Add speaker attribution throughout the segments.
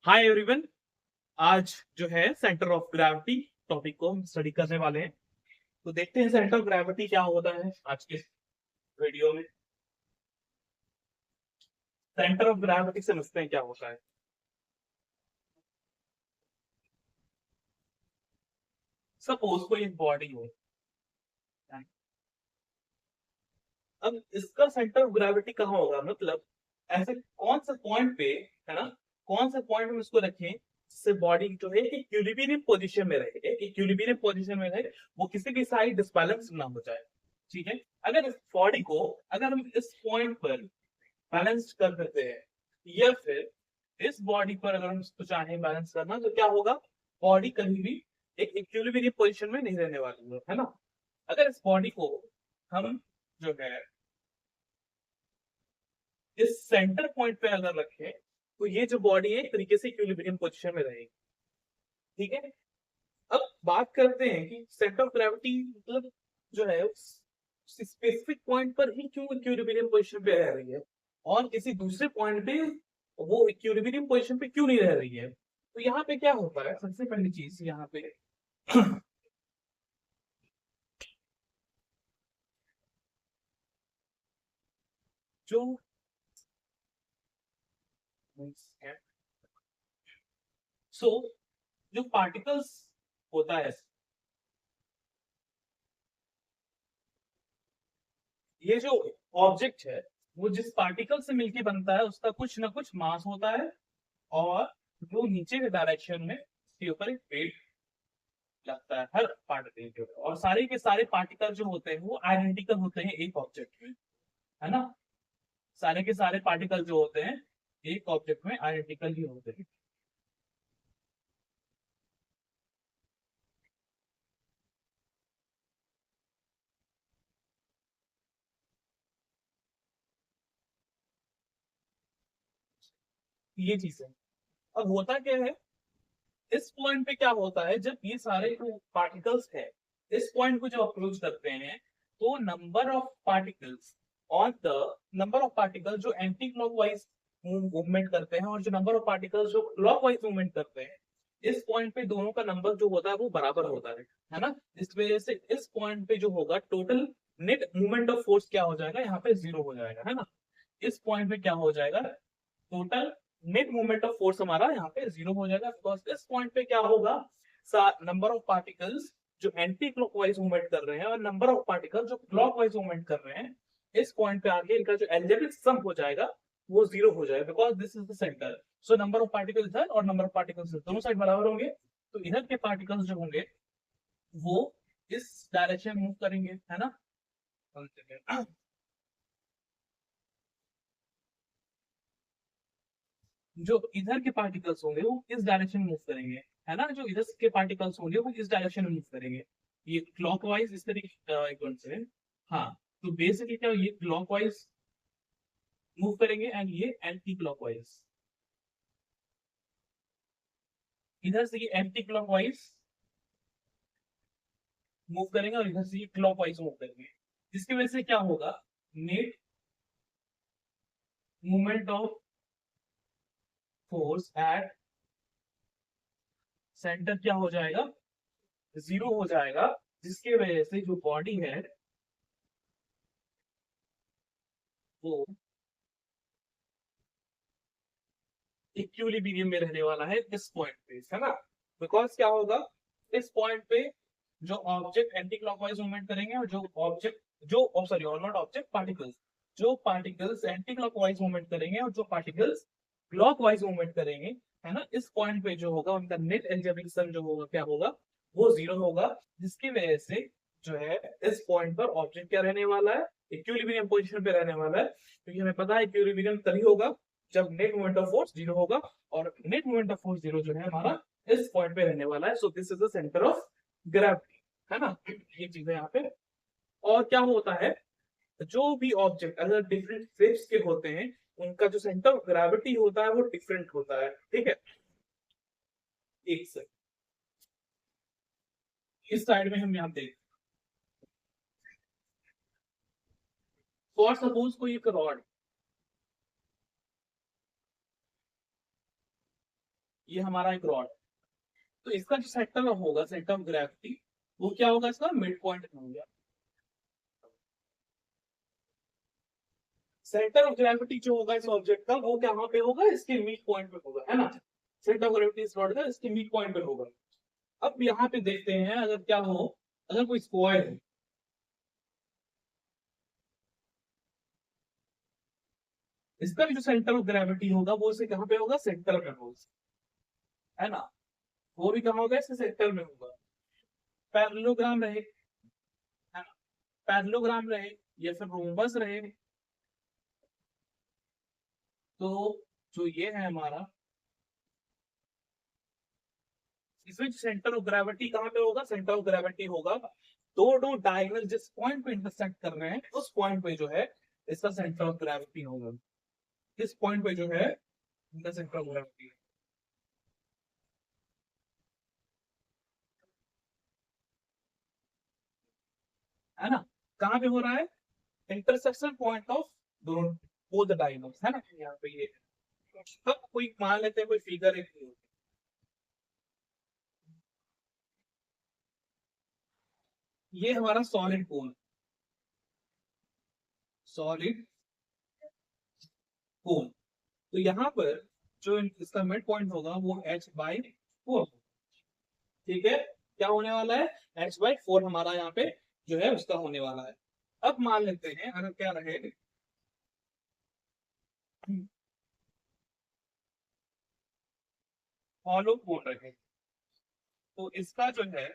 Speaker 1: Hi everyone. आज जो है सेंटर ऑफ ग्रेविटी टॉपिक को हम स्टडी करने वाले हैं। तो देखते हैं सेंटर ऑफ ग्रेविटी क्या होता है आज के वीडियो में। सेंटर ऑफ ग्रेविटी समझते हैं क्या होता है। सपोज कोई एक बॉडी हो, अब इसका सेंटर ऑफ ग्रेविटी कहाँ होगा, मतलब ऐसे कौन सा पॉइंट पे, है ना, कौन सा पॉइंट में उसको रखें जिससे बॉडी जो है एक इक्विलिब्रियम पोजीशन में रहे, एक इक्विलिब्रियम पोजीशन में रहे, वो किसी भी साइड डिसबैलेंस ना हो जाए। ठीक है। अगर इस बॉडी को, अगर हम इस पॉइंट पर बैलेंस कर देते हैं, या फिर इस बॉडी पर अगर हम इसको चाहें बैलेंस करना, तो क्या होगा, बॉडी कभी भी एक इक्विलिब्रियम पोजीशन में नहीं रहने वाली है ना। अगर इस बॉडी को हम जो है इस सेंटर पॉइंट पे अगर रखें, तो ये जो बॉडी है एक तरीके से इक्विलिब्रियम पोजीशन में रहेगी। ठीक है। अब बात करते हैं कि सेंटर ऑफ ग्रेविटी मतलब जो है उस स्पेसिफिक पॉइंट पर ही क्यों इक्विलिब्रियम पोजीशन पे रह रही है, और किसी दूसरे पॉइंट पे वो इक्विलिब्रियम पोजीशन पे क्यों नहीं रह रही है। तो यहाँ पे क्या होता है, सबसे पहली चीज यहाँ पे जो सो जो पार्टिकल्स होता है, ये जो ऑब्जेक्ट है वो जिस पार्टिकल से मिलके बनता है उसका कुछ ना कुछ मास होता है, और जो नीचे के डायरेक्शन में उसके ऊपर एक वेट लगता है हर पार्टिकल के ऊपर, और सारे के सारे पार्टिकल जो होते हैं वो आइडेंटिकल होते हैं एक ऑब्जेक्ट में, है ना। सारे के सारे पार्टिकल जो होते हैं एक ऑब्जेक्ट में आइडेंटिकल ही होते हैं। ये चीज है। अब होता क्या है, इस पॉइंट पे क्या होता है, जब ये सारे जो पार्टिकल्स है इस पॉइंट को जब अप्रोच करते हैं, तो number of particles on the number of particles जो एंटी क्लॉकवाइज मूवमेंट करते हैं, और जो नंबर ऑफ पार्टिकल्स जो क्लॉकवाइज मूवमेंट करते हैं, इस पॉइंट पे दोनों का नंबर जो होता है वो बराबर होता है ना। इस वजह से इस पॉइंट पे जो होगा total net movement of force क्या हो जाएगा, यहाँ पे जीरो हो जाएगा, है ना। इस पॉइंट पे क्या हो जाएगा, total net moment of force हमारा यहाँ पे जीरो हो जाएगा, बिकॉज इस पॉइंट पे क्या होगा, नंबर ऑफ पार्टिकल्स जो एंटी क्लॉकवाइज मूवमेंट कर रहे हैं और नंबर ऑफ पार्टिकल जो क्लॉकवाइज मूवमेंट कर रहे हैं, इस पॉइंट पे आके इनका जो एल्जेब्रिक सम हो जाएगा वो जीरो हो जाएगा, because this is the centre. So number of particles इधर और नंबर ऑफ पार्टिकल्स दोनों साइड बराबर होंगे, तो इधर के पार्टिकल्स जो होंगे वो इस डायरेक्शन मूव करेंगे, है ना। जो इधर के पार्टिकल्स होंगे वो इस डायरेक्शन में मूव करेंगे, है ना। जो इधर के पार्टिकल्स होंगे वो इस डायरेक्शन में मूव करेंगे। ये क्लॉकवाइज इस तरीके एक मिनट से, हाँ। तो बेसिकली क्या, ये क्लॉकवाइज मूव करेंगे एंड ये एंटी क्लॉकवाइज, इधर से ये एंटी क्लॉकवाइज मूव करेंगे और इधर से ये क्लॉकवाइज मूव करेंगे, जिसकी वजह से क्या होगा, net movement of force at centre क्या हो जाएगा, जीरो हो जाएगा, जिसकी वजह से जो बॉडी है वो इक्विलिब्रियम में रहने वाला है इस पॉइंट पे, है ना। बिकॉज क्या होगा, इस पॉइंट पे जो ऑब्जेक्ट एंटी क्लॉकवाइज मूवमेंट करेंगे और जो ऑब्जेक्ट जो सॉरी और नॉट ऑब्जेक्ट पार्टिकल्स, जो पार्टिकल्स एंटी क्लॉकवाइज मूवमेंट करेंगे और जो पार्टिकल्स क्लॉकवाइज मूवमेंट करेंगे, है ना, इस पॉइंट पे जो होगा उनका नेट एल्जेब्रिक सम जो होगा क्या होगा, वो जीरो होगा, जिसकी वजह से जो है इस पॉइंट पर ऑब्जेक्ट क्या रहने वाला है, इक्विलिब्रियम पोजीशन पे रहने वाला है, क्योंकि हमें पता है इक्विलिब्रियम तभी होगा जब net moment of force zero होगा, और net moment of force zero जो है हमारा इस पॉइंट पे रहने वाला है। So this is the centre of gravity, है ना। ये चीज है यहाँ पे। और क्या होता है, जो भी ऑब्जेक्ट अगर डिफरेंट शेप्स के होते हैं उनका जो सेंटर ऑफ ग्रेविटी होता है वो डिफरेंट होता है, ठीक है। एक से इस साइड में हम यहाँ देख, फॉर सपोज कोई एक रॉड, ये हमारा एक रॉड, तो इसका जो सेंटर होगा, सेंटर ऑफ ग्रेविटी, वो क्या होगा, इसका मिड पॉइंट होगा। सेंटर ऑफ ग्रेविटी जो होगा इस ऑब्जेक्ट का, वो कहाँ पे होगा, इसके मिड पॉइंट पे होगा, है ना। सेंटर ऑफ ग्रेविटी इस रॉड का इसके मिड पॉइंट पे होगा। अब यहाँ पे देखते हैं, अगर क्या हो, अगर कोई स्क्वायर है, इसका भी जो सेंटर ऑफ ग्रेविटी होगा वो इसे कहाँ पे होगा, सेंटर में होगा, है ना। वो भी कहाँ होगा, इसके सेंटर में होगा। पैरेललोग्राम रहे, है ना, पैरेललोग्राम रहे या फिर रोम्बस रहे, तो जो ये है हमारा, इसमें सेंटर ऑफ ग्रेविटी कहाँ पे होगा, सेंटर ऑफ ग्रेविटी होगा दो डायगोनल जिस पॉइंट पे इंटरसेक्ट कर रहे हैं, उस पॉइंट पे जो है इसका सेंटर ऑफ ग्रेविटी होगा। किस पॉइंट पे जो है इनका सेंटर ऑफ ग्रेविटी, है ना। कहाँ पे हो रहा है, इंटरसेक्शन पॉइंट ऑफ दोनों, बोथ द डायगोनल्स, है ना। यहाँ पे ये, अब कोई मान लेते हैं कोई फिगर एक, ये हमारा सॉलिड कोन, सॉलिड कोन, तो यहाँ पर जो इसका मिड पॉइंट होगा वो h/4, ठीक है। क्या होने वाला है, h/4 हमारा यहाँ पे जो है उसका होने वाला है। अब मान लेते हैं अगर क्या रहे, हॉलो कोन रहे, तो इसका जो है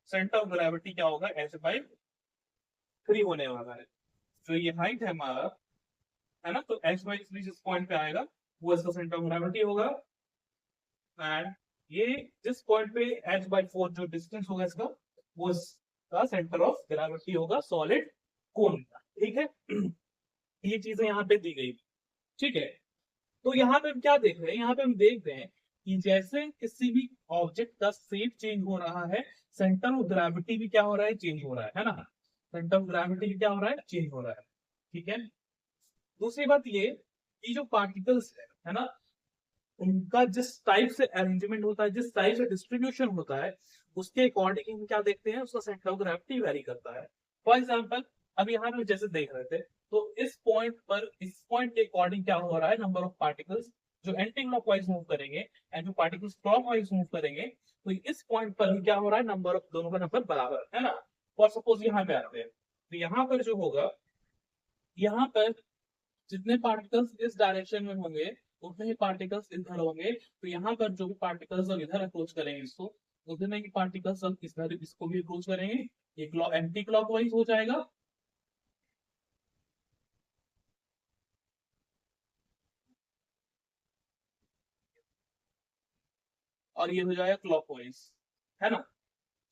Speaker 1: सेंटर ऑफ ग्रेविटी क्या होगा, h/3 होने वाला है। जो ये हाइट है हमारा, है ना, तो h/3 जिस पॉइंट पे आएगा वो इसका सेंटर ऑफ ग्रेविटी होगा। एंड ये जिस पॉइंट पे h/4 जो डिस्टेंस होगा इसका, वो इसका सेंटर ऑफ ग्रेविटी होगा सॉलिड कोन का, ठीक है। ये चीजें यहाँ पे दी गई, ठीक है। तो यहाँ पे हम क्या देख रहे हैं, यहाँ पे हम देख रहे हैं कि जैसे किसी भी ऑब्जेक्ट का शेप चेंज हो रहा है, सेंटर ऑफ ग्रेविटी भी क्या हो रहा है, चेंज हो रहा है ना। सेंटर ऑफ ग्रेविटी भी क्या हो रहा है, चेंज हो रहा है, ठीक है। दूसरी बात ये कि जो पार्टिकल्स है ना, उनका जिस टाइप से अरेंजमेंट होता है, जिस टाइप से डिस्ट्रीब्यूशन होता है, उसके अकॉर्डिंग हम क्या देखते हैं, उसका सेंटर ऑफ ग्रेविटी वेरी करता है। फॉर एग्जाम्पल अब यहाँ पे जैसे देख रहे थे, तो इस पॉइंट पर, इस पॉइंट के अकॉर्डिंग क्या हो रहा है, नंबर ऑफ पार्टिकल्स जो एंटी क्लॉकवाइज मूव करेंगे एंड जो पार्टिकल्स क्लॉकवाइज मूव करेंगे, तो इस पॉइंट पर भी क्या हो रहा है, नंबर ऑफ दोनों का नंबर बराबर है ना। और सपोज यहाँ पे आते हैं, तो यहाँ पर जो होगा, यहाँ पर जितने पार्टिकल्स इस डायरेक्शन में होंगे उतने ही पार्टिकल्स इधर होंगे, तो यहाँ पर जो भी पार्टिकल्स हम इधर अप्रोच करेंगे इसको, उतने ही पार्टिकल्स हम इधर इसको भी अप्रोच करेंगे, ये एंटी क्लॉकवाइज हो जाएगा। और ये हो जाएगा क्लॉकवाइज, है ना।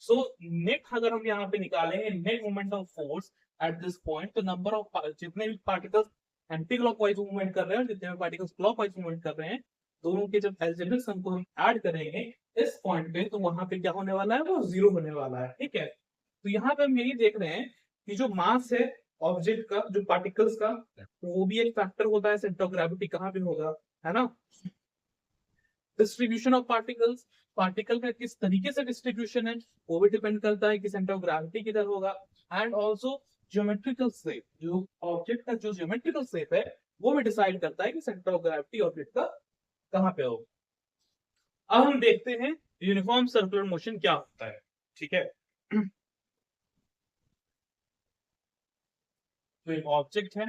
Speaker 1: सो नेट अगर हम यहाँ पे निकालेंगे, net moment of force at this point, तो नंबर ऑफ जितने भी पार्टिकल्स एंटी क्लॉकवाइज मूवमेंट कर रहे हैं और जितने भी पार्टिकल्स क्लॉकवाइज मूवमेंट कर रहे हैं, दोनों के जब अलजेब्रिक सम को हम ऐड करेंगे इस पॉइंट पे, तो वहां पे क्या होने वाला है, वो जीरो होने वाला है, ठीक है। तो यहाँ पे हम यही देख रहे हैं कि जो मास है ऑब्जेक्ट का, जो पार्टिकल्स का, तो वो भी एक फैक्टर होता है, सेंटर ऑफ ग्रेविटी कहाँ पे होगा, है ना। डिस्ट्रीब्यूशन ऑफ पार्टिकल्स, पार्टिकल का किस तरीके से डिस्ट्रीब्यूशन है वो भी डिपेंड करता है कि सेंटर ऑफ ग्रेविटी किधर होगा। एंड ऑल्सो ज्योमेट्रिकल शेप, जो ऑब्जेक्ट का जो ज्योमेट्रिकल शेप है वो भी डिसाइड करता है कि सेंटर ऑफ ग्रेविटी ऑब्जेक्ट का कहाँ पे होगा। अब हम देखते हैं यूनिफॉर्म सर्कुलर मोशन क्या होता है, ठीक है। तो एक ऑब्जेक्ट है,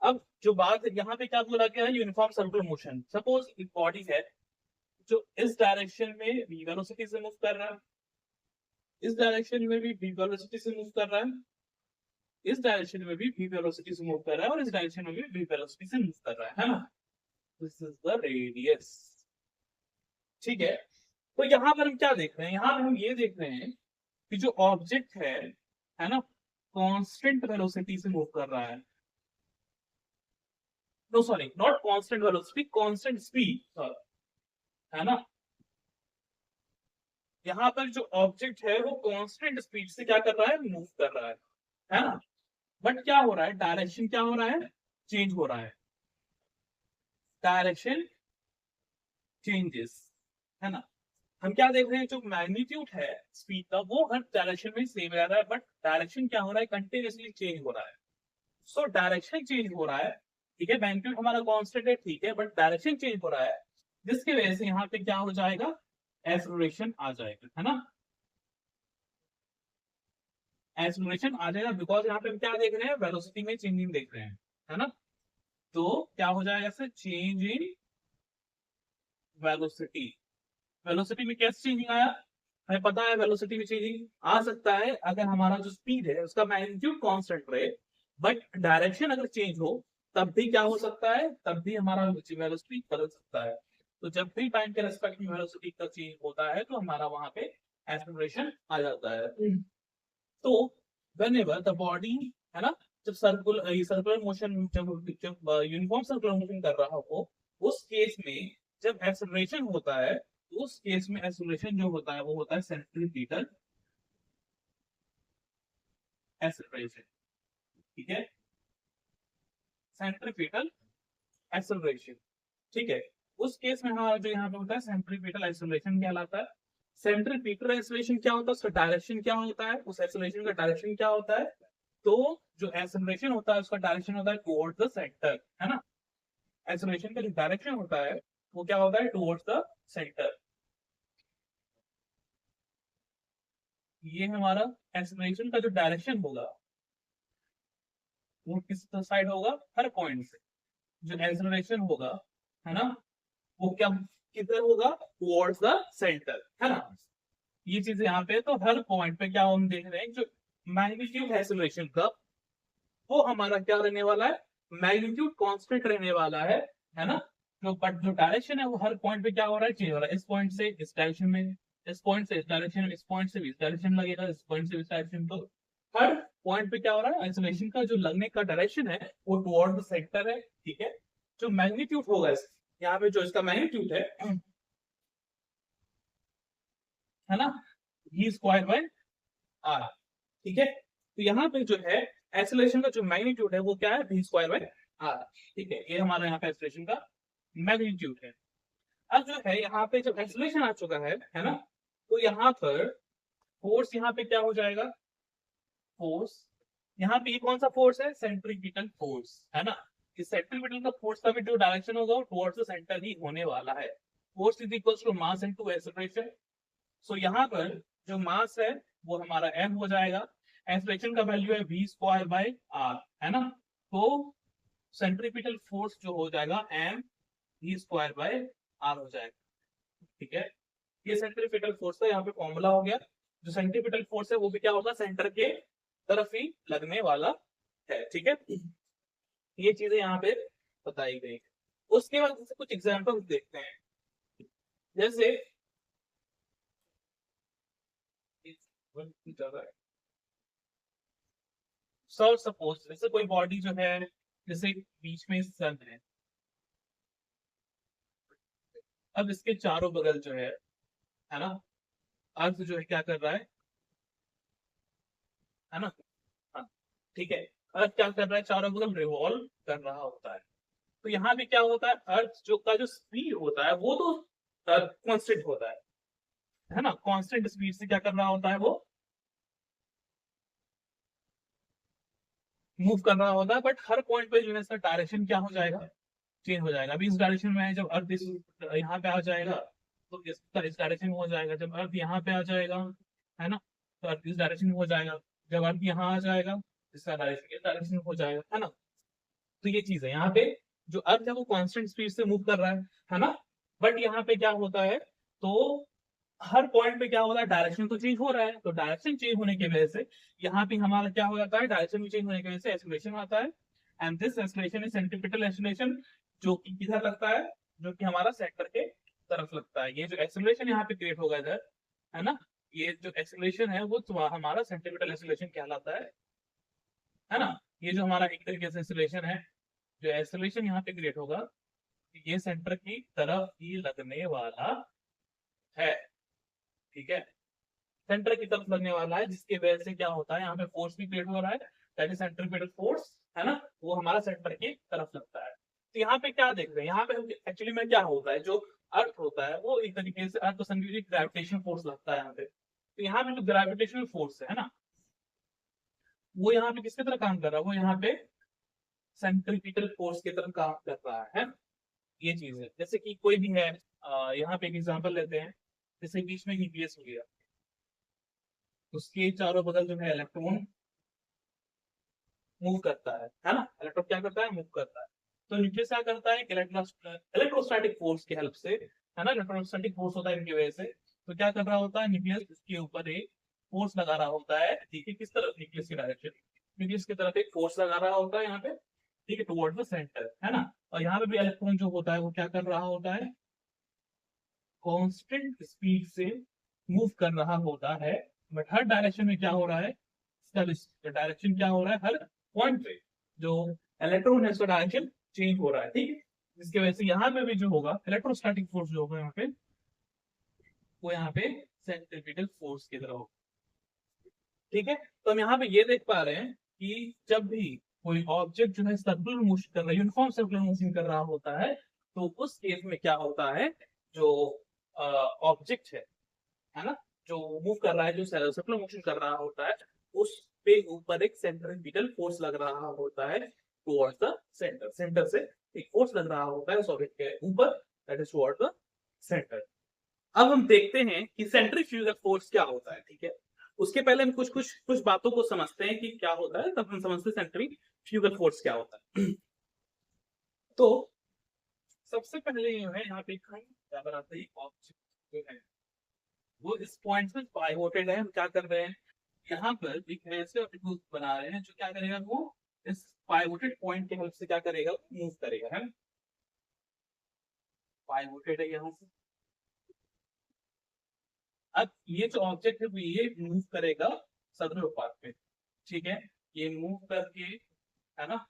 Speaker 1: अब जो बात है यहाँ पे क्या बोला गया है, यूनिफॉर्म सर्कुलर मोशन। सपोज एक बॉडी है जो इस डायरेक्शन में v वेलोसिटी से मूव कर रहा है, इस डायरेक्शन में भी v वेलोसिटी से मूव कर रहा है, इस डायरेक्शन में भी v वेलोसिटी से मूव कर रहा है, और इस डायरेक्शन में भी v वेलोसिटी से मूव कर रहा है ना। दिस इज द रेडियस, ठीक है। तो यहाँ पर हम क्या देख रहे हैं, यहाँ पर हम ये देख रहे हैं कि जो ऑब्जेक्ट है ना, कांस्टेंट वेलोसिटी से मूव कर रहा है, no sorry, not constant velocity, constant speed, है ना। यहाँ पर जो ऑब्जेक्ट है वो कांस्टेंट स्पीड से क्या कर रहा है, मूव कर रहा है ना। बट क्या हो रहा है, डायरेक्शन क्या हो रहा है, चेंज हो रहा है। डायरेक्शन चेंजेस, है ना। हम क्या देख रहे हैं, जो मैग्नीट्यूड है स्पीड का वो हर डायरेक्शन में सेम रह रहा है, बट डायरेक्शन क्या हो रहा है, कंटिन्यूसली चेंज हो रहा है। सो डायरेक्शन चेंज हो रहा है, ठीक है, मैग्नीट्यूड हमारा कांस्टेंट है, ठीक है, बट डायरेक्शन चेंज हो रहा है, जिसकी वजह से यहाँ पे क्या हो जाएगा, एक्सेलरेशन आ जाएगा, है ना। एक्सेलरेशन आ जाएगा बिकॉज यहाँ पे हम क्या देख रहे हैं, वेलोसिटी में चेंजिंग देख रहे हैं, है ना। तो क्या हो जाएगा इससे, चेंज इन वेलोसिटी। वेलोसिटी में कैसे चेंजिंग आया, हमें पता है वेलोसिटी में चेंजिंग आ सकता है अगर हमारा जो स्पीड है उसका मैग्नीट्यूड कांस्टेंट रहे, बट डायरेक्शन अगर चेंज हो तब भी क्या हो सकता है, तब भी हमारा वेलोसिटी बदल सकता है। तो जब भी टाइम के रेस्पेक्ट में वेलोसिटी का चेंज होता है तो हमारा वहां पे एक्सेलरेशन आ जाता है। तो whenever the body, है ना, जब सर्कुलर मोशन, जब यूनिफॉर्म सर्कुलर मोशन कर रहा हो, उस केस में जब एक्सेलरेशन होता है, उस केस में एक्सेलरेशन जो होता है वो होता है सेंट्रीपिटल एक्सेलरेशन, ठीक है, सेंट्रीपिटल एक्सेलरेशन, ठीक है। उस केस में हमारा जो यहाँ पे होता है सेंट्रीपिटल एक्सेलरेशन कहलाता है। सेंट्रीपिटल एक्सेलरेशन क्या होता है, उसका डायरेक्शन क्या होता है, उस एक्सेलरेशन का डायरेक्शन क्या होता है, तो जो एक्सेलरेशन होता है उसका डायरेक्शन होता है टुवर्ड्स द सेंटर, है ना। एक्सेलरेशन का जो डायरेक्शन होता है वो क्या होता है, टुवर्ड्स द सेंटर। ये हमारा एक्सेलरेशन का जो डायरेक्शन होगा वो किस साइड होगा, हर पॉइंट से जो एक्सेलरेशन होगा, है ना, वो क्या किधर होगा, टुवर्ड्स द सेंटर, है ना। ये चीज यहाँ पे, तो हर पॉइंट पे क्या हम देख रहे हैं, जो मैग्नीट्यूड एक्सेलरेशन का वो हमारा क्या रहने वाला है, मैग्नीट्यूड कांस्टेंट रहने वाला है ना। तो बट जो डायरेक्शन है वो हर पॉइंट पे क्या हो रहा है, चेंज हो रहा है, इस पॉइंट से इस डायरेक्शन में, इस पॉइंट से इस डायरेक्शन में, इस पॉइंट से इस डायरेक्शन लगेगा, इस पॉइंट से इस डायरेक्शन। तो हर पॉइंट पे क्या हो रहा है, एक्सेलरेशन का जो लगने का डायरेक्शन है वो टुवर्ड द सेंटर है, ठीक है। जो मैग्नीट्यूड होगा यहाँ पे जो इसका मैग्नीट्यूड है ना, v स्क्वायर बाय आर, ठीक है। तो यहाँ पे जो है एक्सेलरेशन का जो मैग्नीट्यूड है वो क्या है, v स्क्वायर बाय आर, ठीक है। ये हमारा यहाँ पे एक्सेलरेशन का मैग्नीट्यूड है। अब जो है यहाँ पे जब एक्सेलरेशन आ चुका है ना, तो यहाँ पर फोर्स यहाँ पे क्या हो जाएगा, फोर्स यहाँ पे कौन सा फोर्स है, सेंट्रीपिटल फोर्स, है ना। इस सेंट्रीपिटल का फोर्स का भी जो डायरेक्शन होगा वो टुवर्ड्स द सेंटर ही होने वाला है। Force is equal to mass into acceleration. So यहाँ पर जो मास है वो हमारा m हो जाएगा, एक्सेलरेशन का वैल्यू है v स्क्वायर बाय r, है ना। तो सेंट्रीपिटल फोर्स जो हो जाएगा m v square by r हो जाएगा, ठीक है। ये सेंट्रीपिटल फोर्स का यहाँ पे फॉर्मूला हो गया। जो सेंट्रीपिटल फोर्स है वो भी क्या होगा, सेंटर के तरफ ही लगने वाला है, ठीक है। ये चीजें यहाँ पे बताई गई। उसके बाद कुछ एग्जाम्पल्स देखते हैं, जैसे सपोज जैसे कोई बॉडी जो है, जैसे बीच में सन है, अब इसके चारों बगल जो है ना, अर्थ जो है क्या कर रहा है ना, हाँ, ठीक है। अर्थ क्या कर रहा है, चारों बगल रिवॉल्व कर रहा होता है। तो यहाँ पे क्या होता है, अर्थ जो का जो स्पीड होता है वो तो कांस्टेंट होता है ना, कांस्टेंट स्पीड से क्या कर रहा होता है, वो मूव कर रहा होता है, बट हर पॉइंट पे जो है इसका डायरेक्शन क्या हो जाएगा, चेंज हो जाएगा। अभी इस डायरेक्शन में है, जब अर्थ इस यहाँ पे आ जाएगा तो इसका इस डायरेक्शन में हो जाएगा, जब अर्थ यहाँ पे आ जाएगा, है ना, तो अर्थ इस डायरेक्शन में हो जाएगा, जब अर्थ यहाँ आ जाएगा इसका डायरेक्शन इस डायरेक्शन में हो जाएगा, है ना। तो ये चीज है, यहाँ पे जो अर्थ है वो कांस्टेंट स्पीड से मूव कर रहा है ना। बट यहाँ पे क्या होता है, तो हर पॉइंट पे क्या होता है, डायरेक्शन तो चेंज हो रहा है, तो डायरेक्शन चेंज होने की वजह से यहाँ पे हमारा क्या हो जाता है, डायरेक्शन चेंज होने की वजह से एक्सेलरेशन आता है। And this acceleration is centripetal acceleration, जो कि किधर लगता है, जो कि हमारा सेंटर के तरफ लगता है। ये जो एक्सेलरेशन यहाँ पे क्रिएट होगा इधर, है ना, ये जो एक्सेलरेशन है वो हमारा सेंट्रीपिटल एक्सेलरेशन कहलाता है ना। ये जो हमारा एक तरीके से एक्सेलरेशन है, जो एक्सेलरेशन यहाँ पे क्रिएट होगा ये सेंटर की तरफ ही लगने वाला है, ठीक है, सेंटर की तरफ लगने वाला है, जिसकी वजह से क्या होता है, यहाँ पे फोर्स भी क्रिएट हो रहा है, दैट इज सेंट्रीपिटल फोर्स, है ना, वो हमारा सेंटर की तरफ लगता है। तो यहाँ पे क्या देख रहे हैं, यहाँ पे एक्चुअली में क्या होता है, जो अर्थ होता है वो एक तरीके से अर्थ को समझिए ग्रेविटेशन फोर्स लगता है यहाँ पे। तो यहाँ पे जो ग्रेविटेशनल फोर्स है ना, वो यहाँ पे किसकी तरह काम कर रहा है, वो यहाँ पे सेंट्रीपिटल फोर्स की तरह काम कर रहा है। ये चीज है, जैसे कि कोई भी है, यहाँ पे एक एग्जांपल लेते हैं, जैसे बीच में न्यूक्लियस हो गया, उसके चारों बगल जो है इलेक्ट्रॉन मूव करता है ना, इलेक्ट्रॉन क्या करता है, मूव करता है। तो न्यूक्लियस क्या करता है, इलेक्ट्रोस्टैटिक फोर्स की हेल्प से, है ना, इलेक्ट्रोस्टैटिक फोर्स होता है इनकी वजह से, तो क्या कर रहा होता है न्यूक्लियस, इसके ऊपर एक फोर्स लगा रहा होता है, ठीक है, किस तरफ, न्यूक्लियस की डायरेक्शन, न्यूक्लियस की तरफ एक फोर्स लगा रहा होता है यहाँ पे, ठीक है, टुवर्ड्स द सेंटर, है ना। और यहाँ पे भी इलेक्ट्रॉन जो होता है वो क्या कर रहा होता है, कांस्टेंट स्पीड से मूव कर रहा होता है, बट हर डायरेक्शन में क्या हो रहा है, इसका डायरेक्शन क्या हो रहा है, हर पॉइंट पे जो इलेक्ट्रॉन है उसका डायरेक्शन चेंज हो रहा है, ठीक है। जिसकी वजह से यहाँ पे भी जो होगा इलेक्ट्रोस्टैटिक फोर्स जो होगा यहाँ पे, वो यहाँ पे सेंट्रीपिटल फोर्स की तरह होगा, ठीक है। तो हम यहाँ पे ये देख पा रहे हैं कि जब भी कोई ऑब्जेक्ट जो है सर्कुलर मोशन कर रहा है, यूनिफॉर्म सर्कुलर मोशन कर रहा होता है, तो उस केस में क्या होता है, जो ऑब्जेक्ट है ना, जो मूव कर रहा है, जो सर्कुलर मोशन कर रहा होता है, उस पे ऊपर एक सेंट्रीपिटल फोर्स लग रहा होता है टुवर्ड्स द सेंटर, सेंटर से एक फोर्स लग रहा होता है उस ऑब्जेक्ट के ऊपर, that is towards the centre. अब हम देखते हैं कि सेंट्रीफ्यूगल फोर्स क्या होता है, ठीक है। उसके पहले हम कुछ बातों को समझते हैं कि क्या होता है, तब हम समझते हैं सेंट्रीफ्यूगल फोर्स क्या होता है। तो सबसे पहले जो है यहाँ पे क्या बनाते हैं, ऑब्जेक्ट जो है वो इस पॉइंट से पाइवोटेड है, हम क्या कर रहे हैं, यहाँ पर एक ऐसे ऑब्जेक्ट बना रहे हैं जो क्या करेगा, वो इस पाइवोटेड पॉइंट की हेल्प से क्या करेगा, मूव करेगा, है ना, पाइवोटेड है यहाँ से। अब ये जो ऑब्जेक्ट है वो ये मूव करेगा सर्कुलर पाथ पे, ठीक है, ये मूव करके, है ना,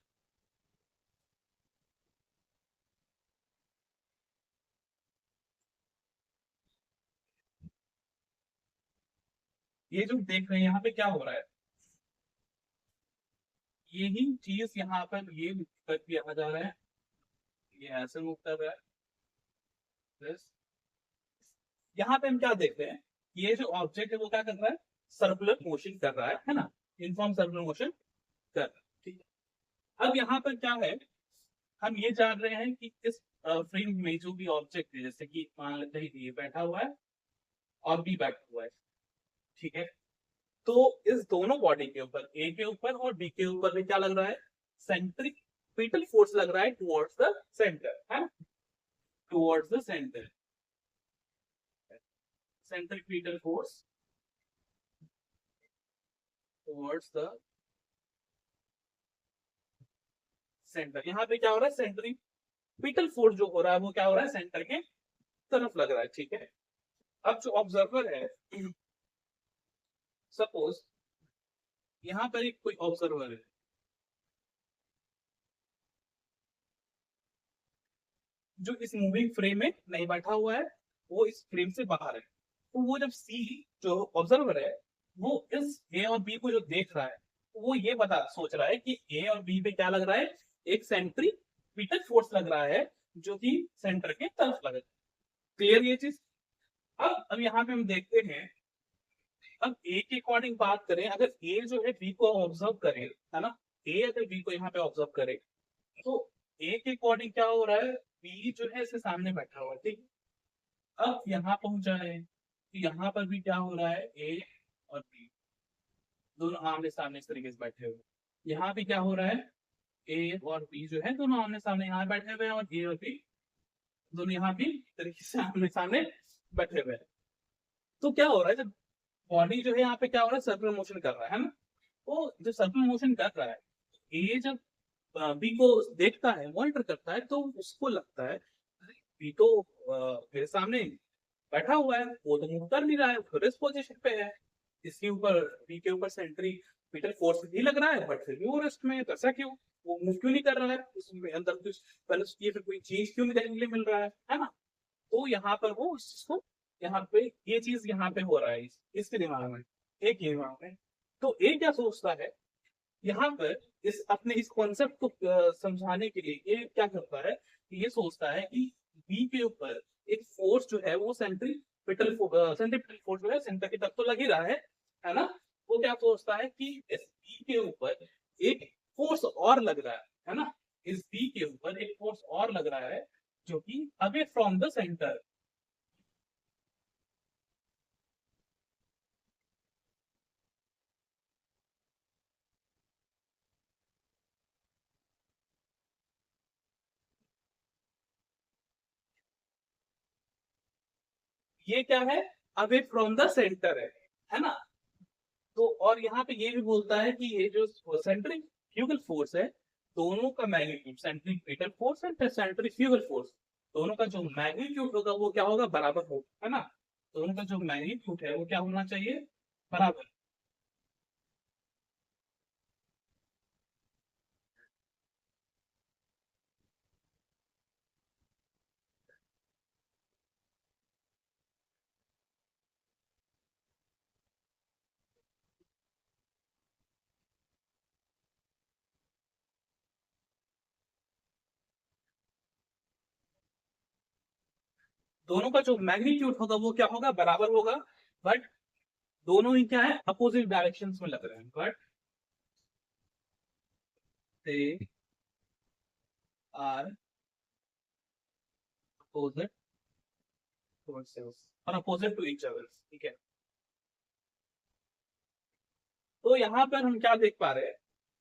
Speaker 1: ये जो देख रहे हैं यहाँ पे क्या हो रहा है, यही चीज यहाँ पर ये करके आ जा रहा है, ये ऐसे मूव कर रहा है, बस। यहाँ पे हम क्या देख रहे हैं, ये जो ऑब्जेक्ट है वो क्या कर रहा है, सर्कुलर मोशन कर रहा है ना, यूनिफॉर्म सर्कुलर मोशन कर रहा है, ठीक है। अब यहाँ पर क्या है, हम ये जान रहे हैं कि इस फ्रेम में जो भी ऑब्जेक्ट है, जैसे कि मान लेते हैं ये बैठा हुआ है और बी बैठा हुआ है, ठीक है, तो इस दोनों बॉडी के ऊपर, ए के ऊपर और बी के ऊपर में क्या लग रहा है, सेंट्रीपिटल फोर्स लग रहा है टुवर्ड्स द सेंटर, है ना, towards the centre, centripetal force towards the centre. यहाँ पे क्या हो रहा है, सेंट्रीपिटल फोर्स जो हो रहा है वो क्या हो रहा है, सेंटर के तरफ लग रहा है, ठीक है। अब जो ऑब्जर्वर है, सपोज यहाँ पर एक कोई ऑब्जर्वर है, जो इस मूविंग फ्रेम में नहीं बैठा हुआ है, वो इस फ्रेम से बाहर है, तो वो जब सी जो ऑब्जर्वर है वो इस ए और बी को जो देख रहा है, तो वो ये बता सोच रहा है कि ए और बी पे क्या लग रहा है, एक सेंट्रीपिटल फोर्स लग रहा है जो कि सेंटर के तरफ लग रहा है। क्लियर ये चीज। अब यहाँ पे हम देखते हैं, अब ए के अकॉर्डिंग बात करें, अगर ए जो है बी को ऑब्जर्व करे, है ना, ए अगर बी को यहाँ पे ऑब्जर्व करे, तो ए के अकॉर्डिंग क्या हो रहा है, बी जो है इसके सामने बैठा हुआ है, ठीक। अब यहाँ पहुंचा है, तो यहाँ पर भी क्या हो रहा है, ए और बी दोनों आमने सामने इस तरीके से बैठे हुए, यहाँ भी क्या हो रहा है, ए और बी जो है दोनों आमने सामने यहाँ बैठे हुए हैं, और ए और बी दोनों यहाँ भी तरीके से आमने सामने बैठे हुए हैं। तो क्या हो रहा है, जब बॉडी जो है यहाँ पे क्या हो रहा है, सर्कुलर मोशन कर रहा है ना, तो जब सर्कुलर मोशन कर रहा है, ए जब बी को देखता है, मॉनिटर करता है, तो उसको लगता है बी तो मेरे सामने बैठा हुआ है, वो तो मूव कर नहीं रहा है, वो रेस्ट पोजीशन पे है, इसके ऊपर बी के ऊपर सेंट्रीपिटल फोर्स भी लग रहा है, बट फिर भी वो रेस्ट में है, तो ऐसा क्यों, वो मूव क्यों नहीं कर रहा है, उसमें अंदर कुछ वेलोसिटी फिर कोई चेंज क्यों नहीं देखने के लिए मिल रहा है ना। तो यहाँ पर वो इस चीज को, यहाँ पे ये चीज यहाँ पे हो रहा है, इसके दिमाग में, एक ही दिमाग में। तो ए क्या सोचता है यहाँ पर इस अपने इस कॉन्सेप्ट को समझाने के लिए ये क्या करता है कि ये सोचता है कि बी के ऊपर एक फोर्स जो है वो सेंट्रीपिटल फोर्स जो है सेंटर की तरफ तो लग ही रहा है ना। वो क्या सोचता है कि इस बी के ऊपर एक फोर्स और लग रहा है ना। इस बी के ऊपर एक फोर्स और लग रहा है जो कि अवे फ्रॉम द सेंटर। ये क्या है, अवे फ्रॉम द सेंटर है ना। तो और यहाँ पे ये भी बोलता है कि ये जो सेंट्रीफ्यूगल फोर्स है दोनों का magnitude, centripetal force and centrifugal force, दोनों का जो मैग्नीट्यूड होगा वो क्या होगा, बराबर होगा, है ना। दोनों का जो मैग्नीट्यूड है वो क्या होना चाहिए, बराबर। दोनों का जो मैग्नीट्यूड होगा वो क्या होगा, बराबर होगा। बट दोनों ही क्या है, अपोजिट डायरेक्शन में लग रहे हैं, बट दे आर अपोजिट और अपोजिट टू ईच अदर, ठीक है। तो यहाँ पर हम क्या देख पा रहे हैं,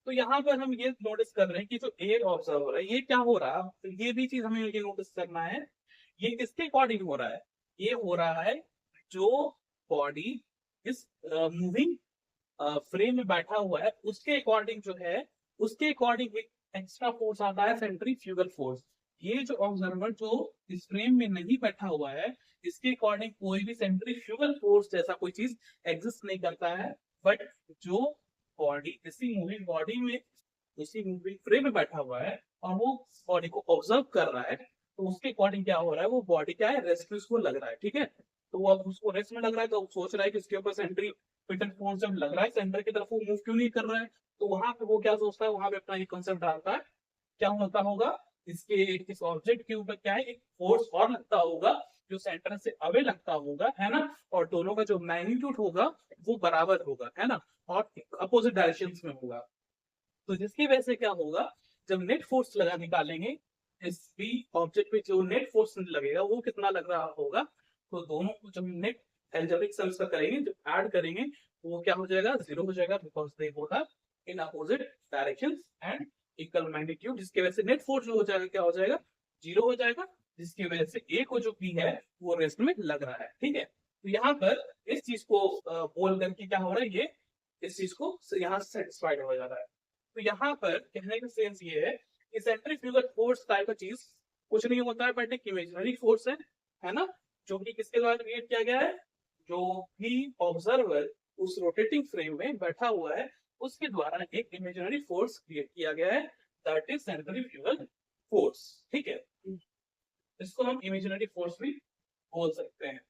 Speaker 1: तो यहाँ पर हम ये नोटिस कर रहे हैं कि जो एयर ऑब्जर्वर है ये क्या हो रहा है, तो ये भी चीज हमें ये नोटिस करना है। ये किसके अकॉर्डिंग हो रहा है, ये हो रहा है जो बॉडी इस मूविंग फ्रेम में बैठा हुआ है उसके अकॉर्डिंग जो है, उसके अकॉर्डिंग एक एक्स्ट्रा फोर्स आता है, सेंट्रीफ्यूगल फोर्स। ये जो ऑब्जर्वर जो इस फ्रेम में नहीं बैठा हुआ है इसके अकॉर्डिंग कोई भी सेंट्रीफ्यूगल फोर्स जैसा कोई चीज एग्जिस्ट नहीं करता है। बट जो बॉडी इसी मूविंग बॉडी में इसी मूविंग फ्रेम में बैठा हुआ है और वो बॉडी को ऑब्जर्व कर रहा है, तो उसके अकॉर्डिंग क्या हो रहा है, वो बॉडी क्या है, रेस्ट में उसको लग रहा है, ठीक है। तो वो अब उसको रेस्ट में लग रहा है तो सोच रहा है कि इसके ऊपर सेंट्रीपिटल फोर्स जब लग रहा है सेंटर की तरफ वो मूव क्यों नहीं कर रहा है। तो वहां पे वो क्या सोचता है, वहां पे अपना ये कॉन्सेप्ट डालता है, क्या होता होगा, इसके इस ऑब्जेक्ट के ऊपर क्या है, एक फोर्स और लगता होगा जो सेंटर से अवे लगता होगा, है ना। और दोनों का जो मैग्नीट्यूड होगा वो बराबर होगा, है ना, और अपोजिट डायरेक्शन में होगा। तो जिसकी वजह से क्या होगा, जब नेट फोर्स लगा निकालेंगे इस बी ऑब्जेक्ट पे जो नेट फोर्स लगेगा वो कितना लग रहा होगा, तो दोनों को जब नेट एल्जेब्रिक सम्स का करेंगे, जब ऐड करेंगे तो वो क्या हो जाएगा, जीरो हो जाएगा, because they both are in opposite directions and equal magnitude, जिसकी वजह से नेट फोर्स जो हो जाएगा क्या हो जाएगा, जीरो हो जाएगा, जिसकी वजह से ए को जो बी है वो रेस्ट में लग रहा है, ठीक है। तो यहाँ पर इस चीज को बोल करके क्या हो रहा है, ये इस चीज को यहाँ सेटिस्फाइड हो जा रहा है। तो यहाँ पर कहने का सेंस ये है कि सेंट्रीफ्यूगल फोर्स टाइप का चीज कुछ नहीं होता है, बट एक इमेजिनरी फोर्स है ना, जो कि किसके द्वारा क्रिएट किया गया है, जो भी ऑब्जर्वर उस रोटेटिंग फ्रेम में बैठा हुआ है उसके द्वारा एक इमेजिनरी फोर्स क्रिएट किया गया है, दैट इज सेंट्रीफ्यूगल फोर्स, ठीक है। इसको हम इमेजिनरी फोर्स भी बोल सकते हैं।